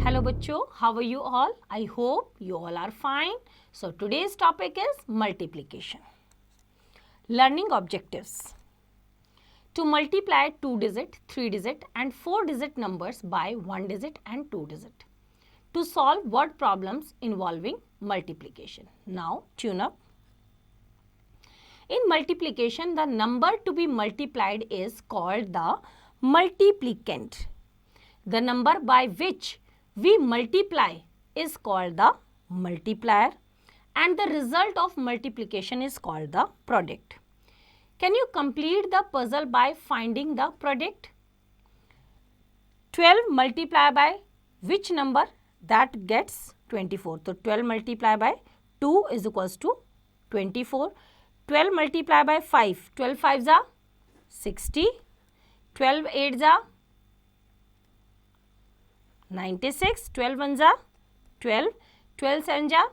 Hello बच्चों, how are you all? I hope you all are fine. So today's topic is multiplication. Learning objectives. To multiply 2-digit, 3-digit and 4-digit numbers by 1-digit and 2-digit. To solve word problems involving multiplication. Now tune up. In multiplication, the number to be multiplied is called the multiplicand. The number by which we multiply is called the multiplier, and the result of multiplication is called the product. Can you complete the puzzle by finding the product? 12 multiplied by which number? That gets 24. So 12 multiplied by 2 is equals to 24. 12 multiplied by 5. 12 5s are 60. 12 8s are 96. 12 1s are 12. 12 7s are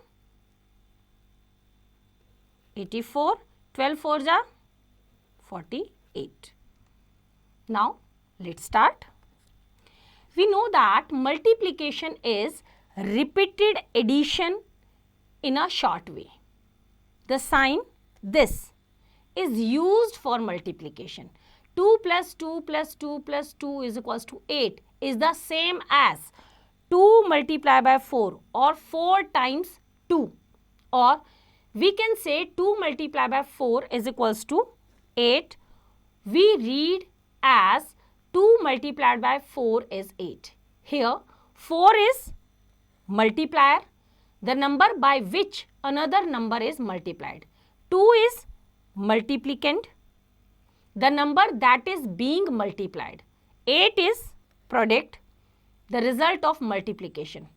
84. 12 4s are 48. Now let's start. We know that multiplication is repeated addition in a short way. The sign this is used for multiplication. 2 plus 2 plus 2 plus 2 is equals to 8 is the same as 2 multiplied by 4 or 4 times 2, or we can say 2 multiplied by 4 is equals to 8. We read as 2 multiplied by 4 is 8. Here 4 is multiplier, the number by which another number is multiplied. 2 is multiplicand, the number that is being multiplied. 8 is product, the result of multiplication.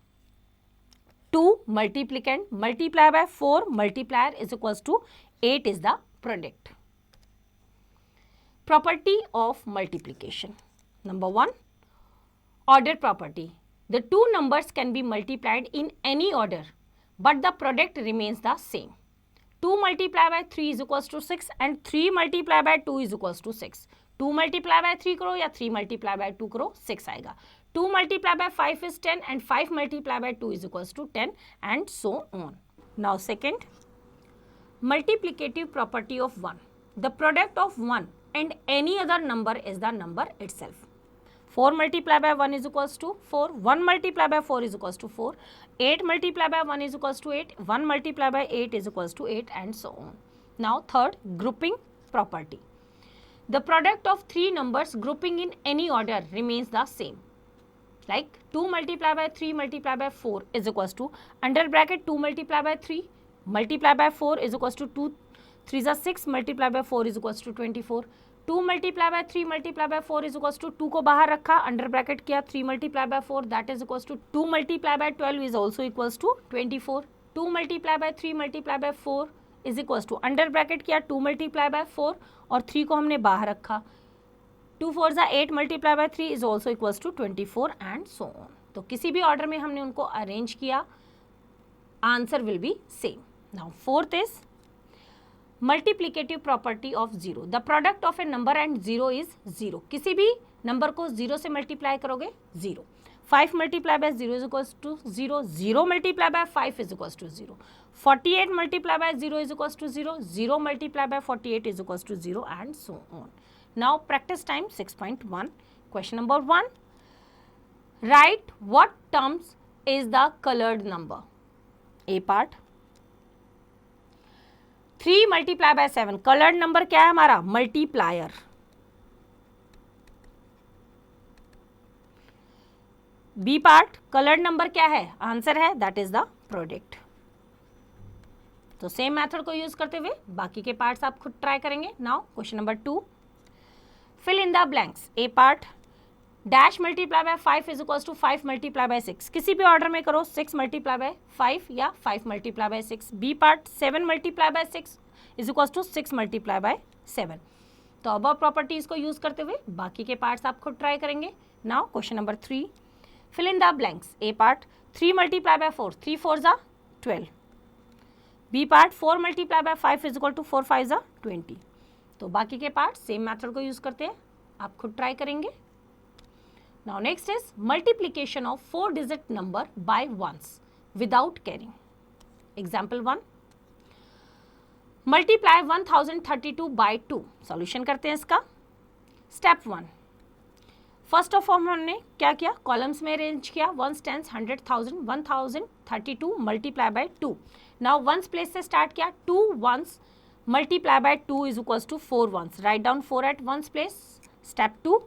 2 multiplicand multiplied by 4 multiplier is equals to 8 is the product. Property of multiplication. Number 1, order property. The two numbers can be multiplied in any order, but the product remains the same. 2 multiplied by 3 is equals to 6 and 3 multiplied by 2 is equals to 6. 2 multiplied by 3 करो या 3 multiplied by 2 करो 6 आएगा. 2 multiplied by 5 is 10 and 5 multiplied by 2 is equals to 10 and so on. Now second, multiplicative property of 1. The product of 1 and any other number is the number itself. 4 multiplied by 1 is equals to 4. 1 multiplied by 4 is equals to 4. 8 multiplied by 1 is equals to 8. 1 multiplied by 8 is equals to 8 and so on. Now third, grouping property. The product of three numbers grouping in any order remains the same. Like 2 multiplied by 3 multiplied by 4 is equals to under bracket 2 multiplied by 3 multiplied by 4 is equals to 2 3 is 6 multiplied by 4 is equals to 24. 2 multiplied by 3 multiplied by 4 is equals to 2 को बाहर रखा under bracket किया 3 multiplied by 4 that is equals to 2 multiplied by 12 is also equals to 24. 2 multiplied by 3 multiplied by 4 is equals to under bracket किया 2 multiplied by 4 और 3 को हमने बाहर रखा 2 4s are 8 multiplied by 3 is also equals to 24 and so on. तो किसी भी order में हमने उनको अरेंज किया, answer will be same. Now fourth is multiplicative property of 0. The product of a number and 0 is 0. किसी भी नंबर को 0 से मल्टीप्लाई करोगे 0. 5 multiplied by 0 is equals to 0. 0 multiplied by 5 is equals to 0. 48 multiplied by 0 is equals to 0. 0 multiplied by 48 is equals to 0 and so on. Now practice time 6.1. Question number 1. Write what terms is the colored number. A part. 3 multiplied by 7 coloured number क्या है हमारा multiplier. B part coloured number क्या है, answer है that is the product. तो same method को use करते हुए बाकी के पार्ट्स आप खुद ट्राई करेंगे. Now question number 2, fill in the blanks. A part dash multiply by 5 is equals to 5 multiply by 6. किसी भी ऑर्डर में करो 6 मल्टीप्लाई बाय 5 या 5 multiply by 6. B part 7 multiply by 6 is equals to 6 multiply by 7. तो अब properties को use करते हुए बाकी के पार्ट्स आप खुद ट्राई करेंगे. Now question number 3, fill in the blanks. A part 3 multiply by 4, 3 4s are 12. B part 4 multiply by 5 is equal to 4 5s are 20. तो बाकी के पार्ट सेम मेथड को यूज करते हैं. आप खुद ट्राई करेंगे. Now next is multiplication of 4 digit number by ones without carrying. Example 1, multiply 1032 by 2. Solution करते हैं इसका. स्टेप 1, फर्स्ट ऑफ ऑल हमने क्या किया, कॉलम्स में अरेंज किया. 1s, 10s, 100,000, 1032 multiply by 2. Now ones place से स्टार्ट किया. 2 1s multiply by 2 is equals to 4 1s. Write down 4 at ones place. Step 2,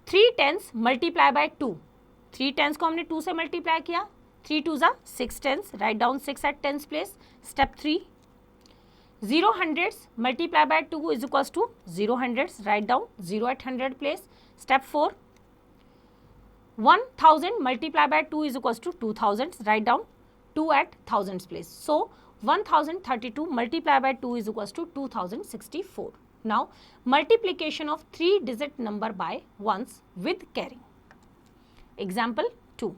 3 10s multiply by 2. 3 10s को हमने 2 से मल्टीप्लाई किया. 3 2s are 6 10s. Write down 6 at 10s place. Step 3, 0 hundreds multiply by 2 is equals to 0 hundreds. Write down 0 at 100 place. Step 4, 1000 multiply by 2 is equals to 2000. Write down 2 at thousands place. So 1032 multiply by 2 is equals to 2064. Now multiplication of 3 digit number by ones with carrying. Example 2,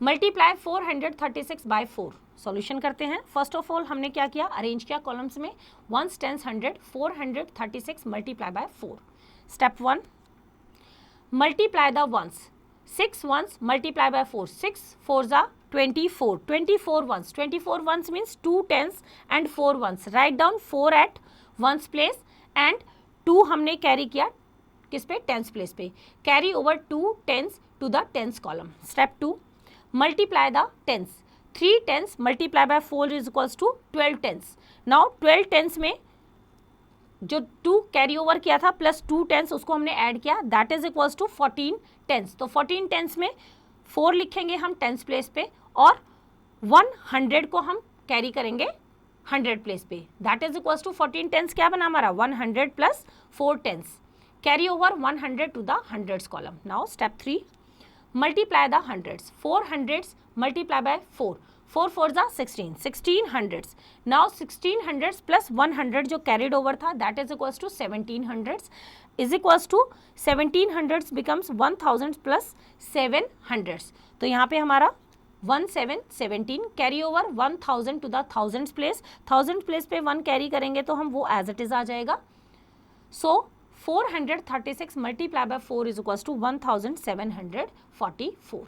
multiply 436 by 4. Solution करते हैं. First of all हमने क्या किया, arrange किया columns में. 1s, 10s, 100, 436 multiply by 4. Step 1, multiply the ones. 6 1s multiply by 4. 6 4s are 24. 24 1s. 24 1s means 2 10s and 4 1s. Write down 4 at ones place and 2 हमने carry किया किस पे, tens place पे. Carry over 2 10s to the tens column. Step 2, multiply the tens. 3 10s multiply by 4 is equals to 12 10s. Now 12 10s में जो 2 carry over किया था plus 2 10s उसको हमने ऐड किया, that is equals to 14 10s. तो 14 10s में 4 लिखेंगे हम टेंस प्लेस पे और 100 को हम कैरी करेंगे 100 प्लेस पे. That is equals to 14 10s क्या बना हमारा, 100 plus 4 10s. Carry over 100 to the hundreds column. Now step 3, multiply the hundreds. 4 hundreds multiply by 4. 4 4s are 16. 16 hundreds. Now 16 hundreds plus 100 जो carried over था that is equals to 17 hundreds is equals to 17 hundreds becomes 1000 plus 7 hundreds. तो यहाँ पे हमारा 1 7 17 carry over 1000 to the thousands place. Thousand place पे 1 carry करेंगे तो हम वो एज इट इज आ जाएगा. सो 436 multiply by 4 is equals to 1744.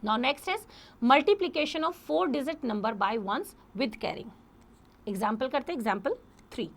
Now next is multiplication of 4 digit number by ones with carrying. Example करते हैं. Example 3,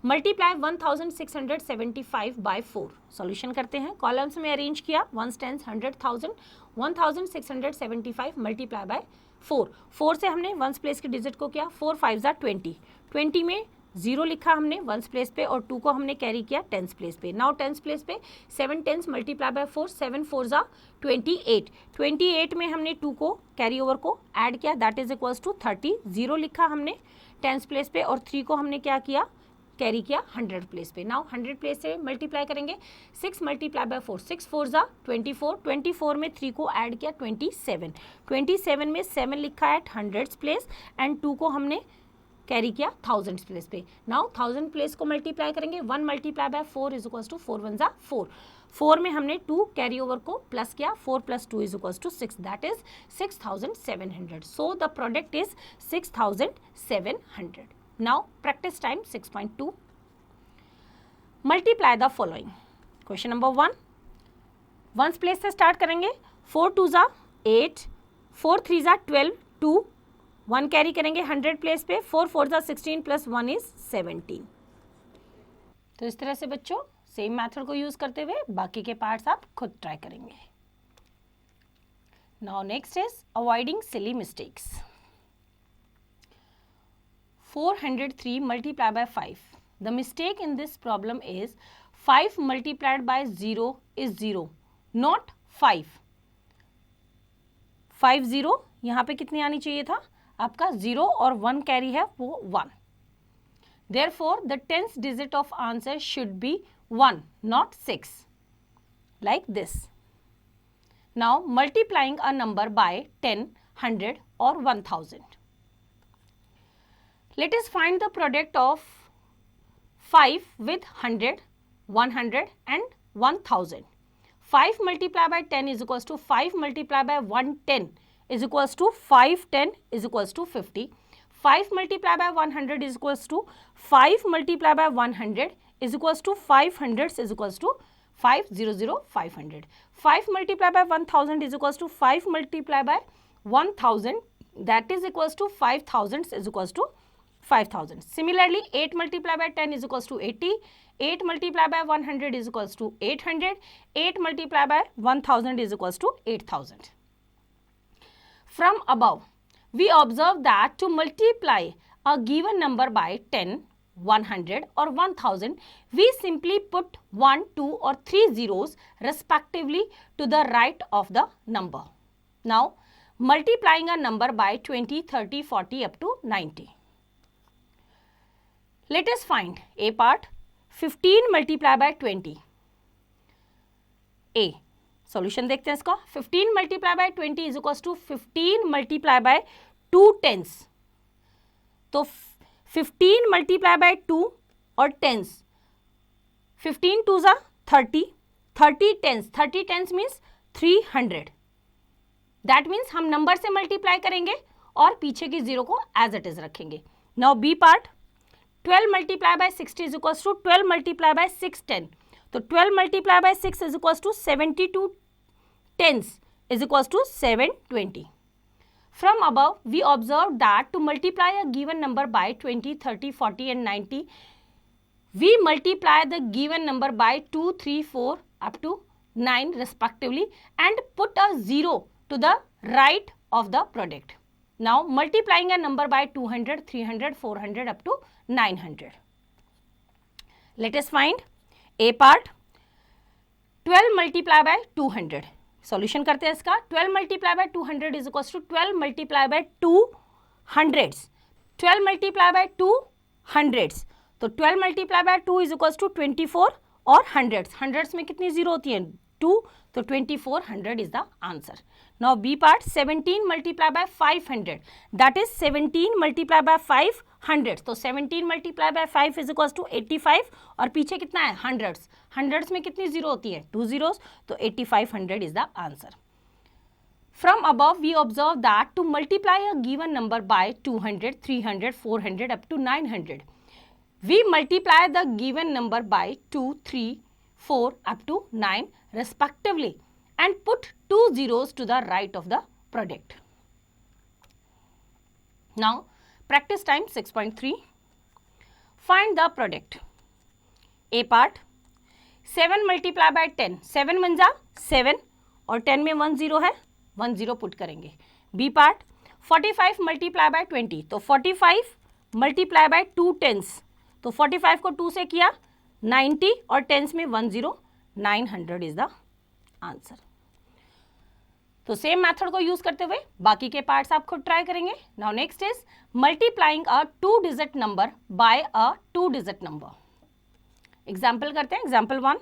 multiply 1675 by 4. Solution करते हैं. कॉलम्स में अरेंज किया. 1s, 10s, 100,000, 1675 multiply by 4. 4 से हमने वंस प्लेस के डिजिट को किया. 4 5s are 20. 20 में 0 लिखा हमने वंस प्लेस पे और 2 को हमने कैरी किया टेंस प्लेस पे. नाउ टेंस प्लेस पे 7 10s multiply by 4. 7 4s are 28. 28 में हमने 2 को कैरी ओवर को ऐड किया, दैट इज इक्वल्स टू 30. 0 लिखा हमने टेंस प्लेस पे और 3 को हमने क्या किया, कैरी किया 100 प्लेस पे. नाउ 100 प्लेस से मल्टीप्लाई करेंगे. 6 मल्टीप्लाई बाय 4. 6 4s are 24. 24 में 3 को ऐड किया 27. 27 में 7 लिखा एट हंड्रेड्स प्लेस एंड 2 को हमने कैरी किया थाउजेंड्स प्लेस पे. नाउ 1000 प्लेस को मल्टीप्लाई करेंगे. 1 multiply by 4 is equals to 4 1s are 4. 4 में हमने 2 कैरी ओवर को प्लस किया. 4 plus 2 is equals to 6, that is 6700. So the product is 6700. Now practice time 6.2. Multiply the following. Question number 1, ones place से start करेंगे. 4 2s are 8, 4 3s are 12, 2 1 carry करेंगे 100 place पे. 4 4s are 16 plus 1 is 17. तो इस तरह से बच्चों same method को यूज करते हुए बाकी के पार्ट्स आप खुद ट्राई करेंगे. Now next is avoiding silly mistakes. 403 multiply by 5. The mistake in this problem is 5 multiplied by 0 is 0, not 5. 5 0 यहाँ पे कितनी आनी चाहिए था आपका 0 और 1 कैरी है वो 1. Therefore, the 10th digit of answer should be 1, not 6. Like this. Now, multiplying a number by 10, 100 or 1000. Let us find the product of 5 with 100, 100 and 1000. 5 multiplied by 10 is equals to 5 multiplied by 110 is equals to 510 is equals to 50. 5 multiplied by 100 is equals to 5 multiplied by 100 is equals to 500 is equals to 500. 5 multiplied by 1000 is equals to 5 multiplied by 1000, that is equals to 5000 is equals to 5000. Similarly, 8 multiplied by 10 is equals to 80. 8 multiplied by 100 is equals to 800. 8 multiplied by 1000 is equals to 8000. From above, we observe that to multiply a given number by 10, 100 or 1000, we simply put 1, 2 or 3 zeros respectively to the right of the number. Now, multiplying a number by 20, 30, 40 up to 90. Let us find A part. 15 multiplied by 20. A. Solution देखते हैं इसका. 15 multiply by 20 is equal to 15 multiply by 2 tens. तो 15 multiply by 2 और tense. 15 to जा 30, 30 tens. 30 tens means 300. That means हम number से multiply करेंगे और पीछे की जीरो को एज इट इज रखेंगे. Now B part. 12 multiply by 60 is equal to 12 multiply by 6 10. तो 12 multiply by 6 is equal to 72 tens is equals to 720. From above, we observe that to multiply a given number by 20, 30, 40 and 90, we multiply the given number by 2, 3, 4 up to 9 respectively and put a 0 to the right of the product. Now, multiplying a number by 200, 300, 400 up to 900. Let us find A part. 12 multiplied by 200. सॉल्यूशन करते हैं इसका. 12 multiply by 200 is equal to 12 multiply by 2 hundreds. 12 multiply by 2 hundreds. तो 12 multiply by 2 is equal to 24 और hundreds. Hundreds में कितनी zero होती है? 2. तो 2400 is the answer. Now B part. 17 multiply by 500, that is 17 multiply by 500. तो 17 multiply by 5 is equal to 85 और पीछे कितना है? हंड्रेड्स. हंड्रेड्स में कितनी जीरो होती है? 2 zeros. तो 8500 is the answer. From above, we observe that to multiply a given number by 200, 300, 400 up to 900, we multiply the given number by 2, 3, 4 up to 9 respectively and put 2 zeros to the right of the product. Now, practice time 6.3. Find the product. A part. 7 multiply bye 10. 7 बन जा 7 और 10 में 1 0 है, 1 0 put करेंगे. B part. 45 multiply by 20. तो 45 multiply by 2 tens. तो 45 को 2 से किया 90 और टेंस में 1 0, 900 इज द आंसर. तो सेम मेथड को यूज करते हुए बाकी के पार्ट्स आप खुद ट्राई करेंगे. Now next is multiplying a 2 digit number bye a 2 digit number. Example करते हैं. एग्जाम्पल 1.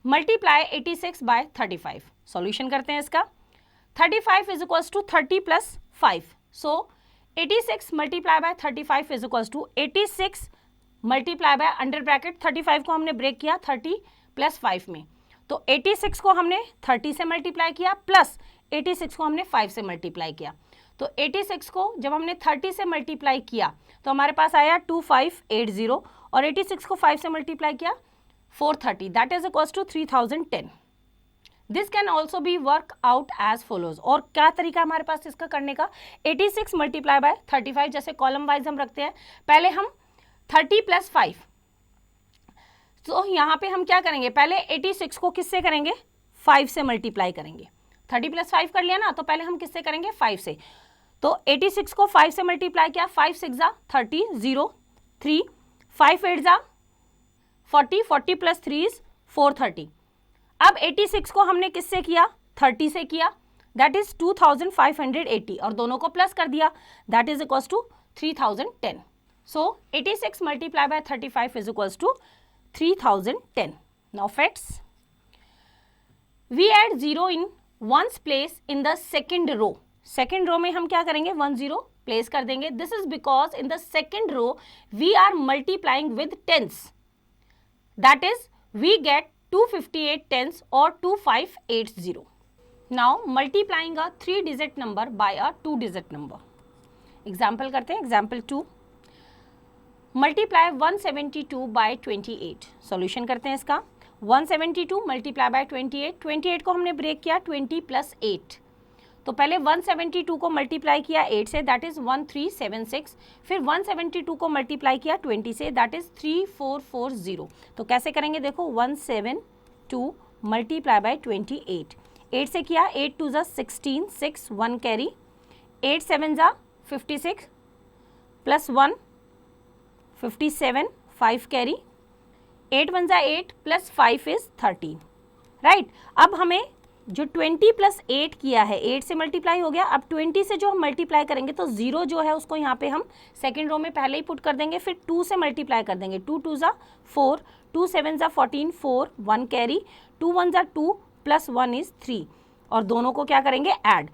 Multiply 86 bye 35. सॉल्यूशन करते हैं इसका. 35 is equals to 30 plus 5. So 86 multiply by 35 is equals to 86 multiply by under bracket 35 को हमने break किया 30 plus 5 में. तो 86 को हमने 30 से मल्टीप्लाई किया प्लस 86 को हमने 5 से मल्टीप्लाई किया. तो 86 को जब हमने 30 से मल्टीप्लाई किया तो हमारे पास आया 2580 और 86 को 5 से मल्टीप्लाई किया 430, that is equals to 3010. This can also be work out as follows. और क्या तरीका हमारे पास इसका करने का? 86 मल्टीप्लाई बाय 35, जैसे कॉलम वाइज हम रखते हैं. पहले हम 30 प्लस 5. तो यहाँ पे हम क्या करेंगे? पहले 86 को किससे करेंगे? 5 से मल्टीप्लाई करेंगे. 30 प्लस 5 कर लिया ना, तो पहले हम किससे करेंगे? 5 से. तो 86 को 5 से मल्टीप्लाई किया. 5 6 जा 30, 0 3, 5 8 जा 40, 40 प्लस 3 इज 430. अब 86 को हमने किससे किया? 30 से किया, दैट इज 2580 और दोनों को प्लस कर दिया, that is equals to 3010. So 86 multiply by 35 is equals to 3010. Now facts. We add 0 in ones place in the second row. Second row में हम क्या करेंगे? 1 0 place कर देंगे. This is because in the second row we are multiplying with tens. That is, we get 258 tens or 2580. Now multiplying a 3-digit number by a 2-digit number. Example करते हैं, example 2, multiply 172 bye 28। Solution करते हैं इसका। 172 multiply by 28, 28 को हमने break किया 20 plus 8, तो पहले 172 को मल्टीप्लाई किया 8 से, दैट इज 1376, फिर 172 को मल्टीप्लाई किया 20 से, दैट इज 3440। तो कैसे करेंगे देखो, 172 मल्टीप्लाई बाय 28, 8 से किया, 8 2 ज़ा 16, 6 1 कैरी, 8 7 ज़ा 56 प्लस 1 57, 5 कैरी, 8 1 ज़ा 8 प्लस 5 इज 13, राइट। अब हमें जो 20 प्लस 8 किया है, 8 से मल्टीप्लाई हो गया, अब 20 से जो हम मल्टीप्लाई करेंगे तो 0 जो है उसको यहाँ पे हम सेकेंड रो में पहले ही पुट कर देंगे, फिर 2 से मल्टीप्लाई कर देंगे, 2 2 ज़ा 4, 2 7 ज़ा 14, 4 1 कैरी, 2 1 ज़ा 2 प्लस 1 इज 3, और दोनों को क्या करेंगे add,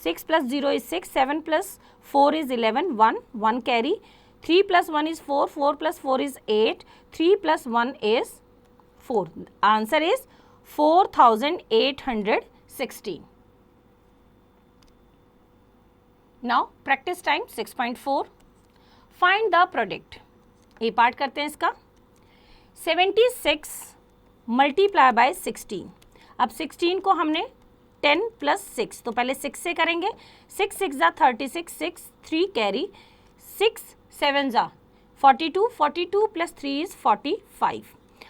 6 plus 0 is 6, 7 plus 4 is 11, 1 1 carry, 3 plus 1 is 4, 4 plus 4 is 8, 3 plus 1 is 4. Answer is 4816. Now practice time 6.4. Find the product. A part करते हैं इसका। 76 मल्टीप्लाई बाय 16। अब 16 को हमने 10 प्लस 6, तो पहले 6 से करेंगे, 6 6 ज़ा 36, 6 3 कैरी, 6 7 ज़ा 42, 42 प्लस 3 इज 45।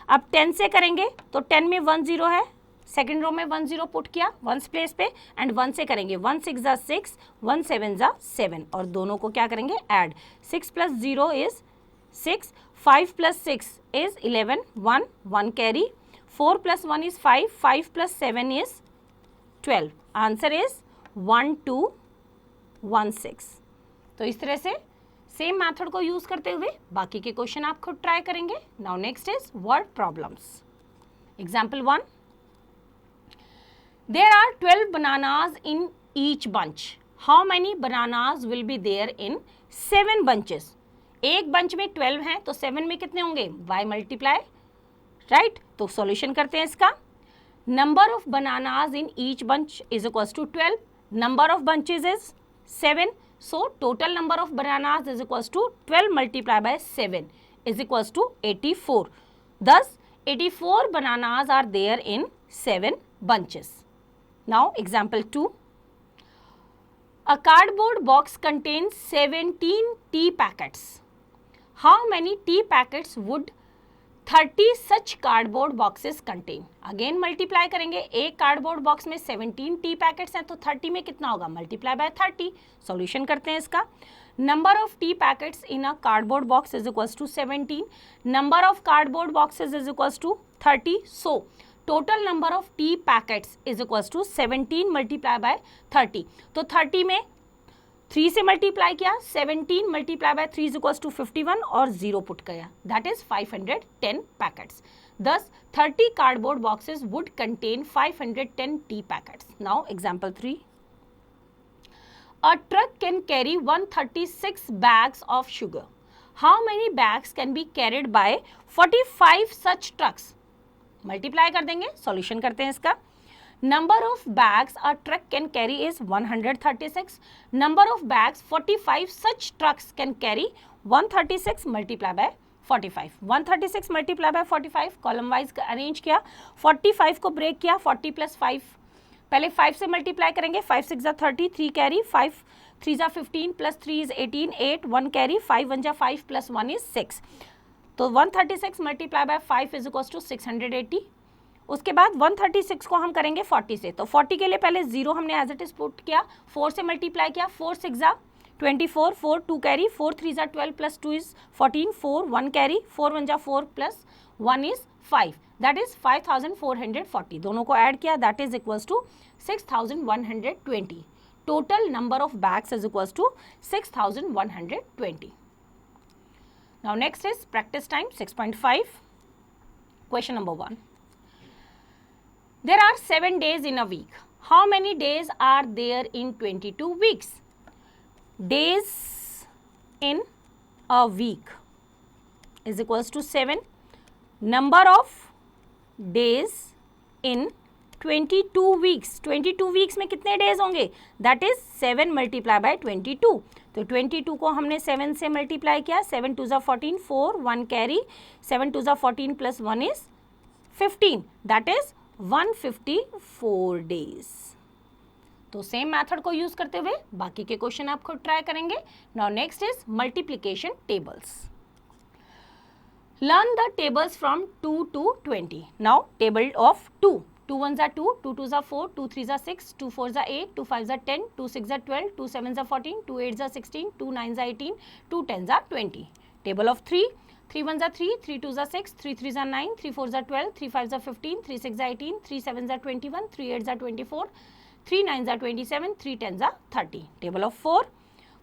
अब 10 से करेंगे तो 10 में 1 0 है, सेकेंड रो में 1 0 पुट किया वंस प्लेस पे, एंड 1 से करेंगे, 1 6 ज़ा 6, 1 7 ज़ा 7, और दोनों को क्या करेंगे add, 6 plus 0 is 6, 5 plus 6 is 11, 1 1 carry, 4 plus 1 is 5, 5 plus 7 is 12। Answer is 1216। तो इस तरह से सेम मेथड को यूज करते हुए बाकी के क्वेश्चन आप खुद ट्राई करेंगे। Now next is word problems. Example 1, there are 12 bananas in each bunch, how many bananas will be there in 7 bunches. एक बंच में 12 हैं तो 7 में कितने होंगे, बाय मल्टीप्लाई, राइट। तो सॉल्यूशन करते हैं इसका। Number of bananas in each bunch is equals to 12, number of bunches is 7, so total number of bananas is equals to 12 multiplied by 7 is equals to 84. Thus 84 bananas are there in 7 bunches. Now example 2, a cardboard box contains 17 tea packets. How many tea packets would 30 such cardboard boxes contain? Again multiply करेंगे, एक cardboard box में 17 T packets हैं तो 30 में कितना होगा, multiply by 30। Solution करते हैं इसका। Number of tea packets in a cardboard box is equals to 17, number of cardboard boxes is equals to 30, so total number of tea packets is equals to 17 multiply by 30। तो 30 में 3 से multiply किया, 17 multiply by 3 is equals to 51 और 0 put किया, that is 510 packets. Thus 30 cardboard boxes would contain 510 tea packets. Now example 3, a truck can carry 136 bags of sugar. How many bags can be carried by 45 such trucks? Multiply कर देंगे, solution करते हैं इसका। Number of bags a truck can carry is 136, number of bags 45 such trucks can carry 136 multiply bye 45, 136 multiply bye 45, column wise arrange किया, 45 को break किया, 40 plus 5, पहले 5 से मल्टीप्लाई करेंगे, 5 6 ज़ा 30, 3 कैरी, 5 3 ज़ा 15 प्लस 3 इज 18, 8 1 कैरी, 5 1 ज़ा 5 प्लस 1 इज 6, तो 136 multiply by 5 is equals to 680। उसके बाद 136 को हम करेंगे 40 से, तो 40 के लिए पहले 0 हमने एज इट इज पुट किया, 4 से मल्टीप्लाई किया, 4 6 ज़ा 24, 4 2 कैरी, 4 3 ज़ा 12 प्लस 2 इज 14, 4 1 कैरी, 4 1 ज़ा 4 प्लस 1 इज 5, दैट इज 5440। दोनों को ऐड किया, that is equals to 6120। Total number of bags is equals to 6120। Now next is practice time 6.5। Question number 1, there are 7 days in a week. How many days are there in 22 weeks? Days in a week is equals to 7. Number of days in 22 weeks. 22 weeks में कितने days होंगे? That is 7 multiplied by 22. तो तो 22 को हमने 7 से multiply किया, 7 2 ज़ा 14, 4 1 कैरी, 7 2 ज़ा 14 plus 1 is 15, that is 154 days. तो सेम मेथड को यूज करते हुए बाकी के क्वेश्चन आप खुद ट्राई करेंगे। Now next is multiplication tables. Learn the tables from 2 to 20। Now table of 2, 2 1 ज़ा 2, 2 2 ज़ा 4, 2 3 ज़ा 6, 2 4 ज़ा 8, 2 5 ज़ा 10, 2 6 ज़ा 12, 2 7 ज़ा 14, 2 8 ज़ा 16, 2 9 ज़ा 18, 2 10 ज़ा 20। टेबल ऑफ 3, 3 1 ज़ा 3, 3 2 ज़ा 6, 3 3 ज़ा 9, 3 4 ज़ा 12, 3 5 ज़ा 15, 3 6 ज़ा 18, 3 7 ज़ा 21, 3 8 ज़ा 24, 3 9 ज़ा 27, 3 10 ज़ा 30। टेबल ऑफ 4,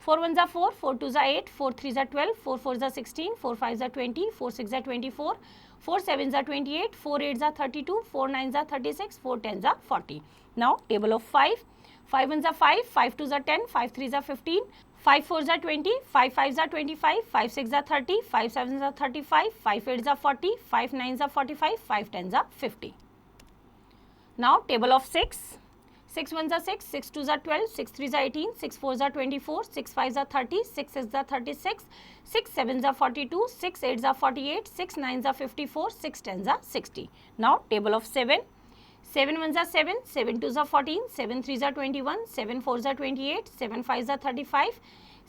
4 1 ज़ा 4, 4 2 ज़ा 8, 4 3 ज़ा 12, 4 4 ज़ा 16, 4 5 ज़ा 20, 4 6 ज़ा 24, 4 7 ज़ा 28, 4 8 ज़ा 32, 4 9 ज़ा 36, 4 10 ज़ा 40। नाउ टेबल ऑफ 5, 5 1 ज़ा 5, 5 2 ज़ा 10, 5 3 ज़ा 15, 5 4 ज़ा 20, 5 5 ज़ा 25, 5 6 ज़ा 30, 5 7 ज़ा 35, 5 8 ज़ा 40, 5 9 ज़ा 45, 5 10 ज़ा 50। नाउ टेबल ऑफ 6, 6 1 ज़ा 6, 6 2 ज़ा 12, 6 3 ज़ा 18, 6 4 ज़ा 24, 6 5 ज़ा 30, 6 6 ज़ा 36, 6 7 ज़ा 42, 6 8 ज़ा 48, 6 9 ज़ा 54, 6 10 ज़ा 60। नाउ टेबल ऑफ 7, 7 1 ज़ा 7, 7 2 ज़ा 14, 7 3 ज़ा 21, 7 4 ज़ा 28, 7 5 ज़ा 35,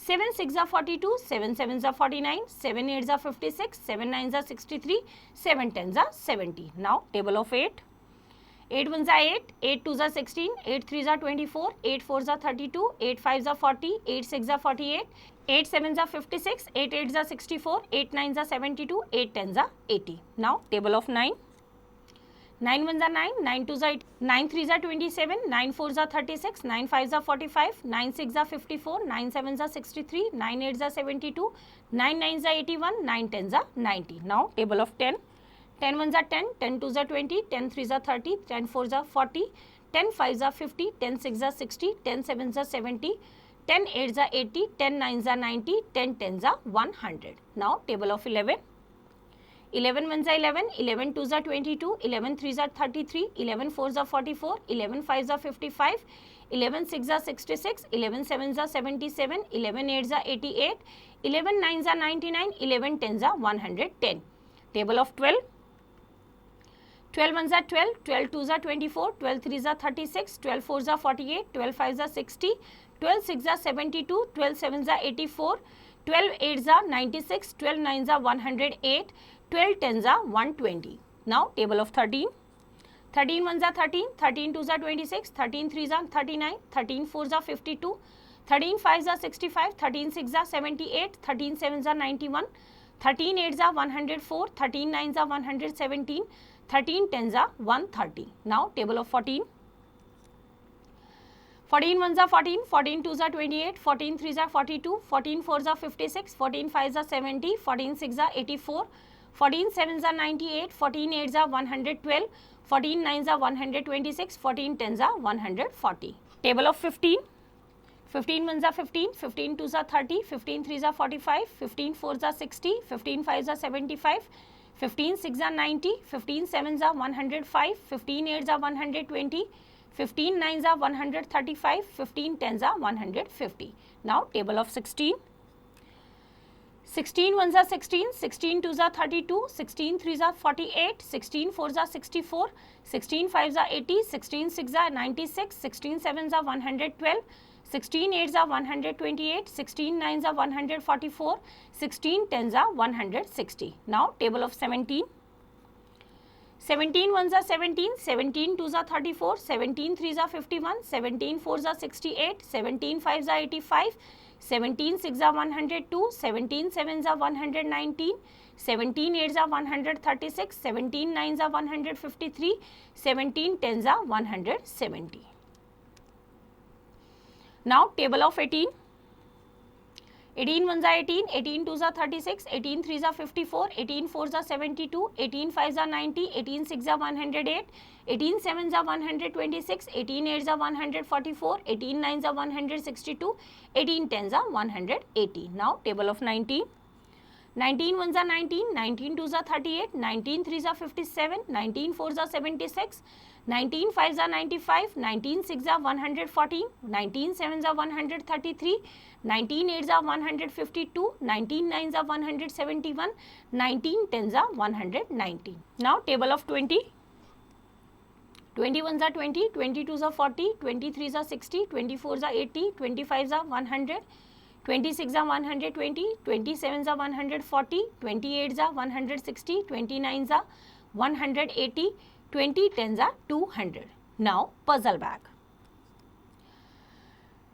7 6 ज़ा 42, 7 7 ज़ा 49, 7 8 ज़ा 56, 7 9 ज़ा 63, 7 10 ज़ा 70। नाउ टेबल ऑफ 8, 8 1 ज़ा 8, 8 2 ज़ा 16, 8 3 ज़ा 24, 8 4 ज़ा 32, 8 5 ज़ा 40, 8 6 ज़ा 48, 8 7 ज़ा 56, 8 8 ज़ा 64, 8 9 ज़ा 72, 8 10 ज़ा 80। नाउ टेबल ऑफ 9, 9 1 ज़ा 9, 9 2 ज़ा 8, 9 3 ज़ा 27, 9 4 ज़ा 36, 9 5 ज़ा 45, 9 6 ज़ा 54, 9 7 ज़ा 63, 9 8 ज़ा 72, 9 9 ज़ा 81, 9 10 ज़ा 90। नाउ टेबल ऑफ 10, 10 1 ज़ा 10, 10 2 ज़ा 20, 10 3 ज़ा 30, 10 4 ज़ा 40, 10 5 ज़ा 50, 10 6 ज़ा 60, 10 7 ज़ा 70, 10 8 ज़ा 80, 10 9 ज़ा 90, 10 10 ज़ा 100। नाउ टेबल ऑफ 11, 11 1 ज़ा 11, 11 2 ज़ा 22, 11 3 ज़ा 33, 11 4 ज़ा 44, 11 5 ज़ा 55, 11 6 ज़ा 66, 11 7 ज़ा 77, 11 8 ज़ा 88, 11 9 ज़ा 99, 11 10 ज़ा 110। टेबल ऑफ 12, 12 1 ज़ा 12, 12 2 ज़ा 24, 12 3 ज़ा 36, 12 4 ज़ा 48, 12 5 ज़ा 60, 12 6 ज़ा 72, 12 7 ज़ा 84, 12 8 ज़ा 96, 12 9 ज़ा 108, 12 10 ज़ा 120। नाउ टेबल ऑफ 13, 13 1 ज़ा 13, 13 2 ज़ा 26, 13 3 ज़ा 39, 13 4 ज़ा 52, 13 5 ज़ा 65, 13 6 ज़ा 78, 13 7 ज़ा 91, 13 8 ज़ा 104, 13 9 ज़ा 117, 13 10 ज़ा 130। नाउ टेबल ऑफ 14, 14 1 ज़ा 14, 14 2 ज़ा 28, 14 3 ज़ा 42, 14 4 ज़ा 56, 14 5 ज़ा 70, 14 6 ज़ा 84, 14 7 ज़ा 98, 14 8 ज़ा 112, 14 9 ज़ा 126, 14 10 ज़ा 140। टेबल ऑफ 15, 15 1 ज़ा 15, 15 2 ज़ा 30, 15 3 ज़ा 45, 15 4 ज़ा 60, 15 5 ज़ा 75, 15 6 ज़ा 90, 15 7 ज़ा 105, 15 8 ज़ा 120, 15 9 ज़ा 135, 15 10 ज़ा 150। नाउ टेबल ऑफ 16, 16 1 ज़ा 16, 16 2 ज़ा 32, 16 3 ज़ा 48, 16 4 ज़ा 64, 16 5 ज़ा 80, 16 6 ज़ा 96, 16 7 ज़ा 112, 16 8 ज़ा 128, 16 9 ज़ा 144, 16 10 ज़ा 160। नाउ टेबल ऑफ 17, 17 1 ज़ा 17, 17 2 ज़ा 34, 17 3 ज़ा 51, 17 4 ज़ा 68, 17 5 ज़ा 85, 17 6 ज़ा 102, 17 7 ज़ा 119, 17 8 ज़ा 136, 17 9 ज़ा 153, 17 10 ज़ा 170। Now table of 18, 18 1 ज़ा 18, 18 2 ज़ा 36, 18 3 ज़ा 54, 18 4 ज़ा 72, 18 5 ज़ा 90, 18 6 ज़ा 108, 18 7 ज़ा 126, 18 8 ज़ा 144, 18 9 ज़ा 162, 18 10 ज़ा 180. Now table of 19, 19 1 जा 19, 19 2 जा 38, 19 3 जा 57, 19 4 जा 76, 19 5 जा 95, 19 6 जा 114, 19 7 जा 133, 19 8 जा 152, 19 9 जा 171, 19 10 जा 119. Now table of 20. 21 जा 20, 22 जा 40, 23 जा 60, 24 जा 80, 25 जा 100, 26 जा 120, 27 जा 140, 28 जा 160, 29 जा 180, 20 10 जा 200. Now puzzle bag.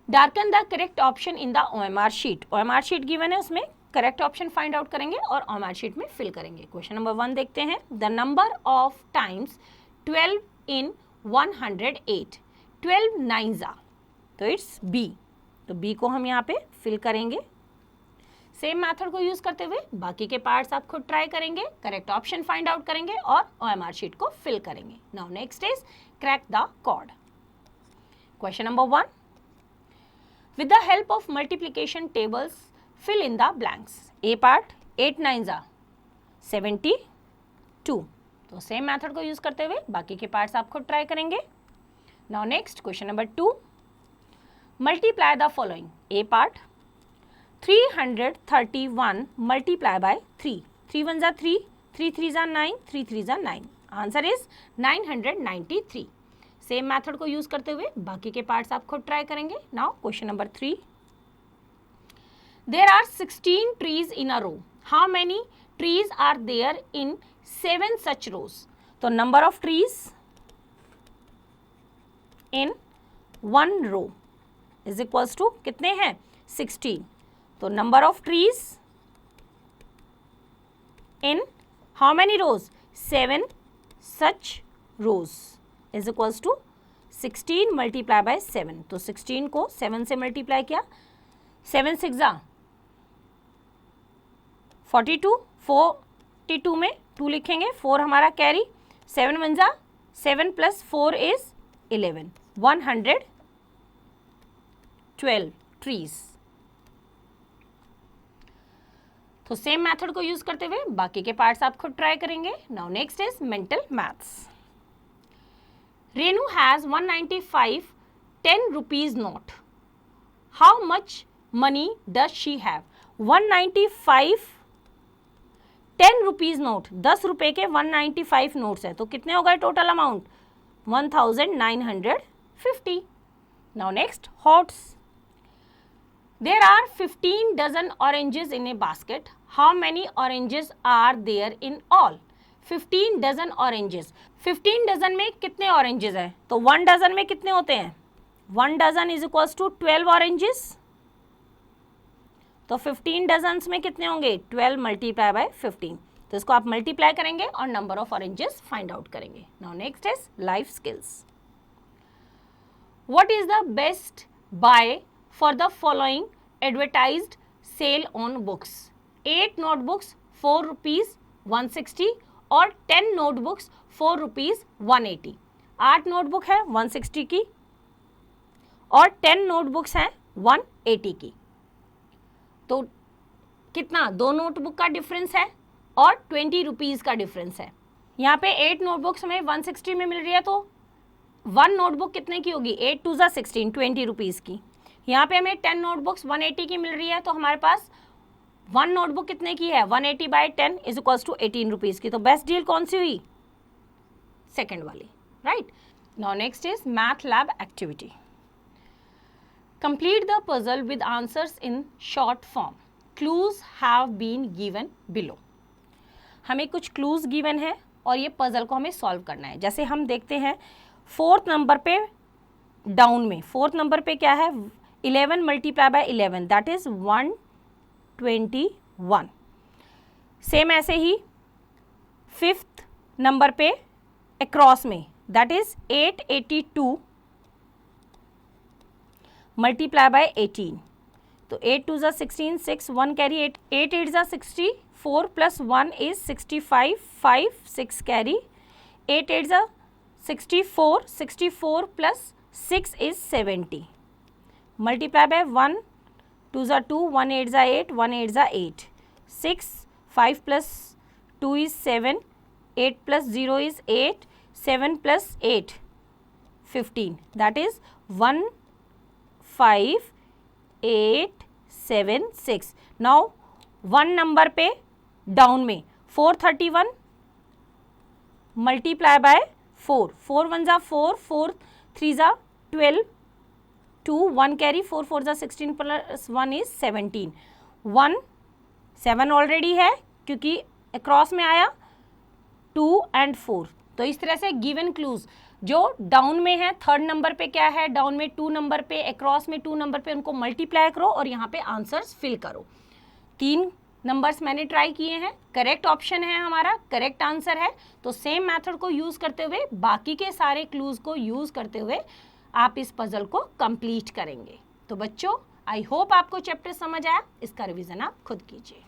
Darken the correct option in the OMR sheet. OMR sheet given है, उसमें करेक्ट ऑप्शन फाइंड आउट करेंगे और OMR sheet में फिल करेंगे. क्वेश्चन नंबर 1 देखते हैं. The number of times 12 in 108. 12 9 जा, तो इट्स B. तो B को हम यहाँ पे फिल करेंगे. सेम मेथड को यूज करते हुए बाकी के पार्ट्स आप खुद ट्राई करेंगे, करेक्ट ऑप्शन फाइंड आउट करेंगे और OMR शीट को फिल करेंगे. Now next is crack the code. Question number 1. With the help of multiplication tables fill in the blanks. A part 8 9 जा 72. तो सेम मेथड को यूज करते हुए बाकी के पार्ट्स आप खुद ट्राई करेंगे. Now next question number 2. Multiply the following. A part 331 multiply by 3. 3 1 जा 3, 3 3 जा 9, 3 3 जा 9. Answer is 993. सेम मेथड को यूज करते हुए बाकी के पार्ट्स आप खुद ट्राई करेंगे. Now question number 3. There are 16 trees in a row. How many trees are there in 7 such rows. तो number of trees in 1 row is equals to कितने हैं? 16. तो number of trees in how many rows? 7 such rows is equals to 16 multiply by 7. तो 16 को 7 से multiply किया. 7 6 जा 42. 42 में 2 लिखेंगे, 4 हमारा कैरी. 7 1 जा 7 प्लस 4 इज 11. 112 ट्रीज. तो सेम मेथड को यूज करते हुए बाकी के पार्ट्स आप खुद ट्राई करेंगे. Now next is mental maths. Renu has 195 10 rupees note. How much money does she have? 195 10 rupees note, 10 रुपए के 195 नोट्स है. तो कितने हो गए total amount? 1950. Now next HOTS. There are 15 dozen oranges in a basket. How many oranges are there in all? 15 dozen oranges. 15 dozen में कितने oranges हैं? तो 1 डजन में कितने होते हैं? 1 dozen is equals to 12 oranges. तो 15 डजन्स में कितने होंगे? 12 मल्टीप्लाई बाय 15. तो इसको आप मल्टीप्लाई करेंगे और number of oranges find out करेंगे. Now next is life skills. What is the best buy for the following advertised sale on books? 8 notebooks 4 rupees 160 और 10 नोटबुक्स 4 रुपीज 180. 8 नोटबुक है 160 की और 10 नोटबुक्स हैं 180 की. तो कितना? 2 नोटबुक का डिफरेंस है और 20 रुपीज का डिफरेंस है. यहाँ पे 8 नोटबुक्स हमें 160 में मिल रही है, तो 1 नोटबुक कितने की होगी? 8 2 जा 16, 20 रुपीज की. यहाँ पे हमें 10 नोटबुक्स 180 की मिल रही है, तो हमारे पास 1 नोटबुक कितने की है? 180 by 10 is equals to 18 rupees की. तो बेस्ट डील कौन सी हुई? सेकेंड वाली, right. Now next is math lab activity. Complete the puzzle with answers in short form. Clues have been given below. हमें कुछ clues given है और ये puzzle को हमें solve करना है. जैसे हम देखते हैं 4th नंबर पे डाउन में, 4th नंबर पे क्या है? 11 multiply by 11 that is 121. Same ऐसे ही 5th नंबर पे अक्रॉस में दैट इज 882 मल्टीप्लाई बाय 18. तो 8 2 जा 16, 6 1 कैरी, 8 8 जा 60, 4 प्लस 1 इज 65, 5 6 कैरी, 8 8 जा 64, 64 प्लस 6 इज 70. मल्टीप्लाई बाय 1 2 जा 2, 1 8 जा 8, 1 8 जा 8, 6 5 plus 2 is 7, 8 plus 0 is 8, 7 plus 8, 15. That is 1, 5, 8, 7, 6. Now 1 number पे डाउन में 431 मल्टीप्लाई बाय 4, 4 1 जा 4, 4 3 जा 12, 2 1 कैरी, 4 4 जा 16 प्लस 1 इज 17. 1 7 ऑलरेडी है क्योंकि अक्रॉस में आया 2 एंड 4. तो इस तरह से गिवन क्लूज जो डाउन में है, थर्ड नंबर पे क्या है, डाउन में 2 नंबर पे, अक्रॉस में 2 नंबर पे, उनको मल्टीप्लाई करो और यहाँ पे आंसर्स फिल करो. 3 नंबर्स मैंने ट्राई किए हैं, करेक्ट ऑप्शन है हमारा, करेक्ट आंसर है. तो सेम मेथड को यूज करते हुए, बाकी के सारे क्लूज को यूज करते हुए आप इस पजल को कंप्लीट करेंगे. तो बच्चों, आई होप आपको चैप्टर समझ आया. इसका रिवीजन आप खुद कीजिए.